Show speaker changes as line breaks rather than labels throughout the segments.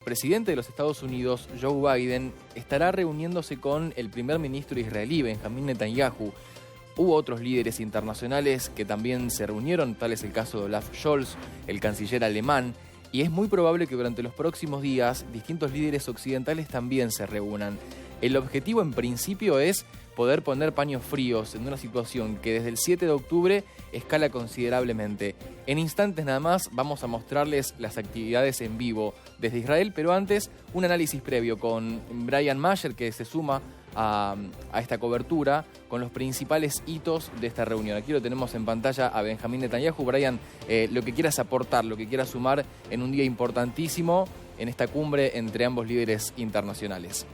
presidente de los Estados Unidos, Joe Biden, estará reuniéndose con el primer ministro israelí, Benjamín Netanyahu. Hubo otros líderes internacionales que también se reunieron, tal es el caso de Olaf Scholz, el canciller alemán, y es muy probable que durante los próximos días distintos líderes occidentales también se reúnan. El objetivo en principio es poder poner paños fríos en una situación que desde el 7 de octubre escala considerablemente. En instantes nada más vamos a mostrarles las actividades en vivo desde Israel, pero antes un análisis previo con Brian Mayer, que se suma a esta cobertura con los principales hitos de esta reunión. Aquí lo tenemos en pantalla a Benjamín Netanyahu. Brian, lo que quieras aportar, lo que quieras sumar en un día importantísimo en esta cumbre entre ambos líderes internacionales.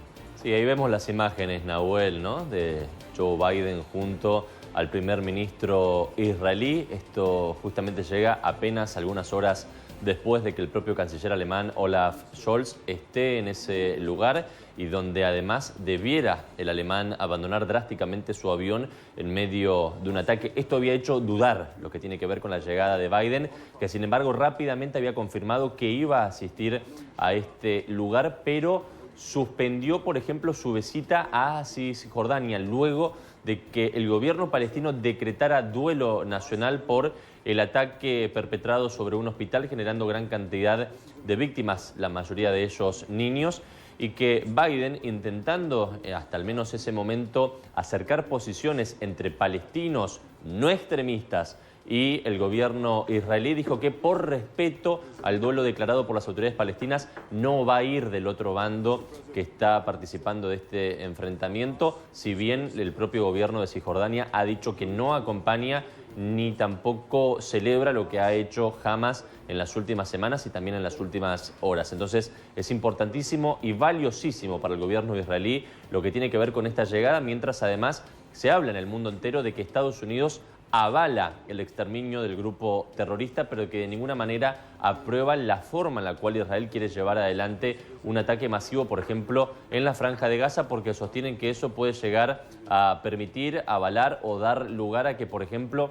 Sí, ahí vemos las imágenes, Nahuel, ¿no?, de Joe Biden junto al primer ministro israelí. Esto justamente llega apenas algunas horas después de que el propio canciller alemán Olaf Scholz esté en ese lugar y donde además debiera el alemán abandonar drásticamente su avión en medio de un ataque. Esto había hecho dudar lo que tiene que ver con la llegada de Biden, que sin embargo rápidamente había confirmado que iba a asistir a este lugar, pero suspendió, por ejemplo, su visita a Cisjordania luego de que el gobierno palestino decretara duelo nacional por el ataque perpetrado sobre un hospital, generando gran cantidad de víctimas, la mayoría de ellos niños, y que Biden, intentando hasta al menos ese momento acercar posiciones entre palestinos no extremistas y el gobierno israelí, dijo que por respeto al duelo declarado por las autoridades palestinas no va a ir del otro bando que está participando de este enfrentamiento, si bien el propio gobierno de Cisjordania ha dicho que no acompaña ni tampoco celebra lo que ha hecho Hamas en las últimas semanas y también en las últimas horas. Entonces es importantísimo y valiosísimo para el gobierno israelí lo que tiene que ver con esta llegada, mientras además se habla en el mundo entero de que Estados Unidos avala el exterminio del grupo terrorista, pero que de ninguna manera aprueba la forma en la cual Israel quiere llevar adelante un ataque masivo, por ejemplo, en la Franja de Gaza, porque sostienen que eso puede llegar a permitir, avalar o dar lugar a que, por ejemplo,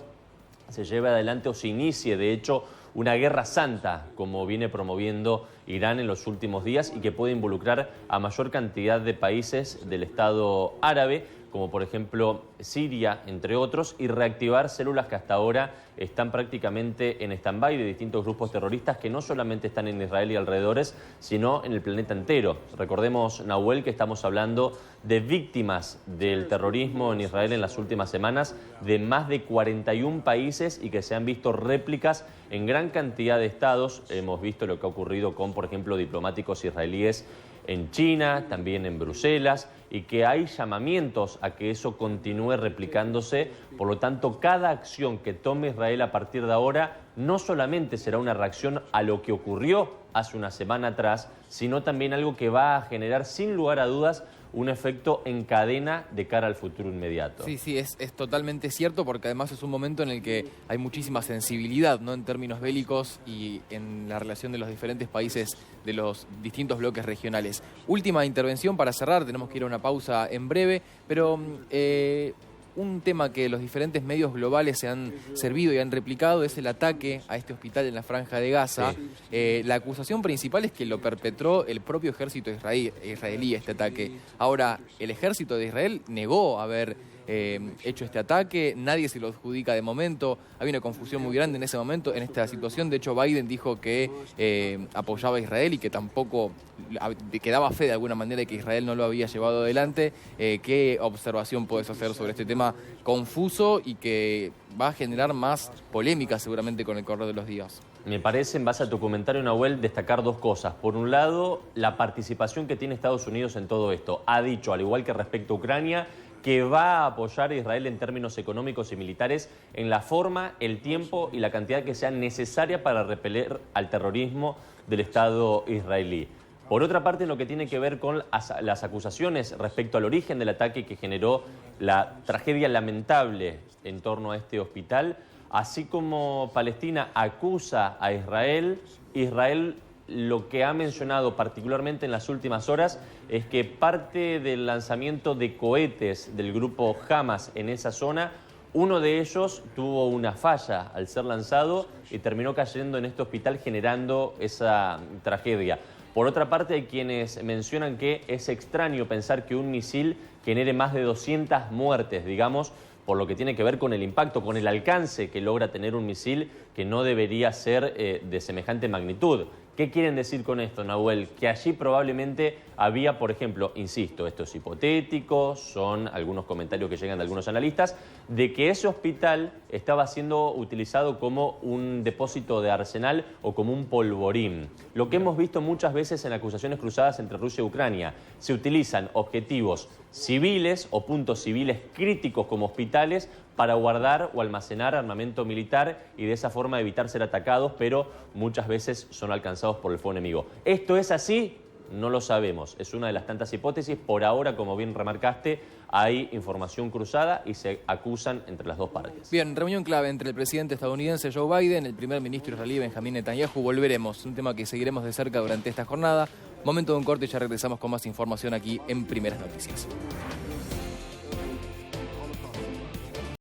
se lleve adelante o se inicie, de hecho, una guerra santa, como viene promoviendo Irán en los últimos días y que puede involucrar a mayor cantidad de países del Estado árabe, como por ejemplo Siria, entre otros, y reactivar células que hasta ahora están prácticamente en stand-by de distintos grupos terroristas que no solamente están en Israel y alrededores, sino en el planeta entero. Recordemos, Nahuel, que estamos hablando de víctimas del terrorismo en Israel en las últimas semanas, de más de 41 países y que se han visto réplicas en gran cantidad de estados. Hemos visto lo que ha ocurrido con, por ejemplo, diplomáticos israelíes en China, también en Bruselas, y que hay llamamientos a que eso continúe replicándose. Por lo tanto, cada acción que tome Israel a partir de ahora no solamente será una reacción a lo que ocurrió hace una semana atrás, sino también algo que va a generar, sin lugar a dudas, un efecto en cadena de cara al futuro inmediato.
Sí, es totalmente cierto, porque además es un momento en el que hay muchísima sensibilidad, ¿no?, en términos bélicos y en la relación de los diferentes países de los distintos bloques regionales. Última intervención para cerrar, tenemos que ir a una pausa en breve, pero un tema que los diferentes medios globales se han servido y han replicado es el ataque a este hospital en la Franja de Gaza. Sí. La acusación principal es que lo perpetró el propio ejército israelí, este ataque. Ahora, el ejército de Israel negó haber hecho este ataque, nadie se lo adjudica de momento. Había una confusión muy grande en ese momento, en esta situación. De hecho, Biden dijo que apoyaba a Israel y que tampoco quedaba fe de alguna manera de que Israel no lo había llevado adelante. ¿Qué observación puedes hacer sobre este tema confuso y que va a generar más polémica seguramente con el correr de los días?
Me parece, en base a tu comentario, Nahuel, destacar dos cosas. Por un lado, la participación que tiene Estados Unidos en todo esto. Ha dicho, al igual que respecto a Ucrania, que va a apoyar a Israel en términos económicos y militares en la forma, el tiempo y la cantidad que sea necesaria para repeler al terrorismo del Estado israelí. Por otra parte, en lo que tiene que ver con las acusaciones respecto al origen del ataque que generó la tragedia lamentable en torno a este hospital, así como Palestina acusa a Israel, Israel lo que ha mencionado particularmente en las últimas horas es que parte del lanzamiento de cohetes del grupo Hamas en esa zona, uno de ellos tuvo una falla al ser lanzado y terminó cayendo en este hospital generando esa tragedia. Por otra parte, hay quienes mencionan que es extraño pensar que un misil genere más de 200 muertes, digamos, por lo que tiene que ver con el impacto, con el alcance que logra tener un misil que no debería ser de semejante magnitud. ¿Qué quieren decir con esto, Nahuel? Que allí probablemente había, por ejemplo, insisto, esto es hipotético, son algunos comentarios que llegan de algunos analistas, de que ese hospital estaba siendo utilizado como un depósito de arsenal o como un polvorín. Lo que hemos visto muchas veces en acusaciones cruzadas entre Rusia y Ucrania. Se utilizan objetivos civiles o puntos civiles críticos como hospitales para guardar o almacenar armamento militar y de esa forma evitar ser atacados, pero muchas veces son alcanzados por el fuego enemigo. ¿Esto es así? No lo sabemos. Es una de las tantas hipótesis. Por ahora, como bien remarcaste, hay información cruzada y se acusan entre las dos partes.
Bien, reunión clave entre el presidente estadounidense Joe Biden, el primer ministro israelí Benjamín Netanyahu. Volveremos, un tema que seguiremos de cerca durante esta jornada. Momento de un corte y ya regresamos con más información aquí en Primeras Noticias.